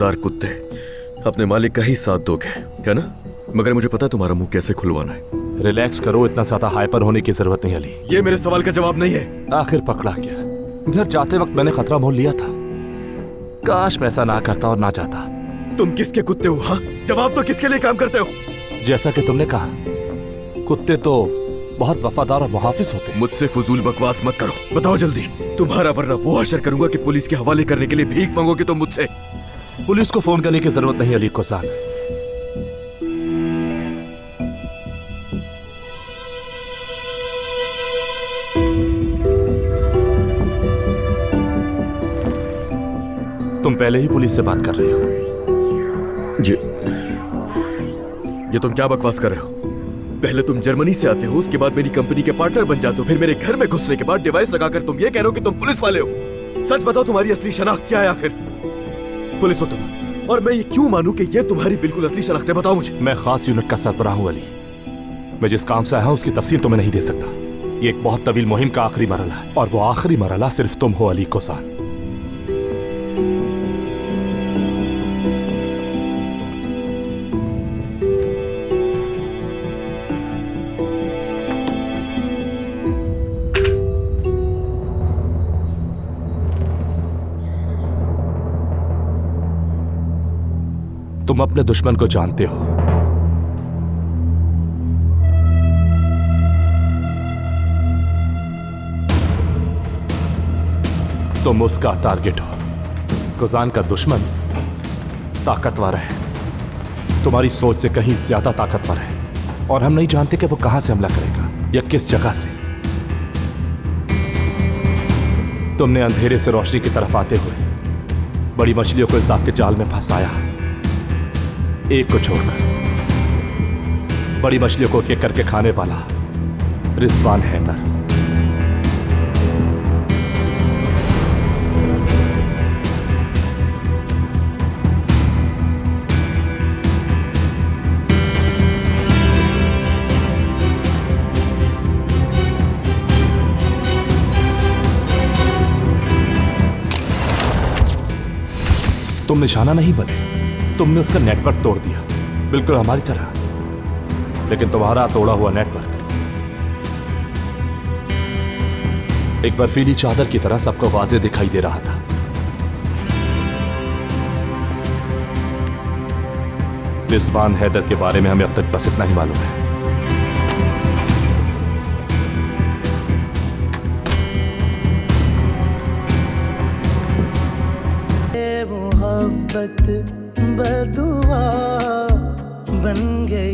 वफादार कुत्ते अपने मालिक का ही साथ दोगे, है ना? मगर मुझे पता है तुम्हारा मुंह कैसे खुलवाना है। रिलैक्स करो, इतना ज्यादा हाइपर होने की जरूरत नहीं अली। ये मेरे सवाल का जवाब नहीं है। आखिर पकड़ा क्या? घर जाते वक्त मैंने खतरा मोल लिया था। काश मैं ऐसा ना करता और ना जाता। तुम किसके कुत्ते हो? हाँ, जवाब तो किसके लिए काम करते हो? जैसा कि तुमने कहा, कुत्ते तो बहुत वफादार और मुहाफिज होते हैं। मुझसे फजूल बकवास मत करो, बताओ जल्दी। तुम्हारा वरना वो हशर करूंगा कि पुलिस के हवाले करने के लिए भीख मांगोगे तुम मुझसे। पुलिस को फोन करने की जरूरत नहीं अली कोसान। तुम पहले ही पुलिस से बात कर रहे हो। ये तुम क्या बकवास कर रहे हो? पहले तुम जर्मनी से आते हो, उसके बाद मेरी कंपनी के पार्टनर बन जाते हो, फिर मेरे घर में घुसने के बाद डिवाइस लगाकर तुम ये कह रहे हो कि तुम पुलिस वाले हो। सच बताओ, तुम्हारी असली शनाख्त क्या है आखिर? पुलिस हो तुम, और मैं ये क्यों मानूं कि ये तुम्हारी बिल्कुल असली शनाख्त है? बताओ मुझे। मैं खास यूनिट का सरबराह हूं अली। मैं जिस काम से आया हूं उसकी तफसील तुम्हें नहीं दे सकता। ये एक बहुत तवील मुहिम का आखिरी मरहला है, और वो आखिरी मरहला सिर्फ तुम हो अली कोसान। तुम अपने दुश्मन को जानते हो। तुम उसका टारगेट हो। कोसान का दुश्मन ताकतवर है, तुम्हारी सोच से कहीं ज्यादा ताकतवर है, और हम नहीं जानते कि वो कहां से हमला करेगा या किस जगह से। तुमने अंधेरे से रोशनी की तरफ आते हुए बड़ी मछलियों को इंसाफ के जाल में फंसाया, एक को छोड़कर। बड़ी मछलियों को एक करके खाने वाला रिजवान हैदर। तुम निशाना नहीं बने, तुमने उसका नेटवर्क तोड़ दिया, बिल्कुल हमारी तरह। लेकिन तुम्हारा तोड़ा हुआ नेटवर्क एक बर्फीली चादर की तरह सबको वाज़ेह दिखाई दे रहा था। रिजवान हैदर के बारे में हमें अब तक बस इतना ही मालूम है। मोहब्बत बदुआ बन गई।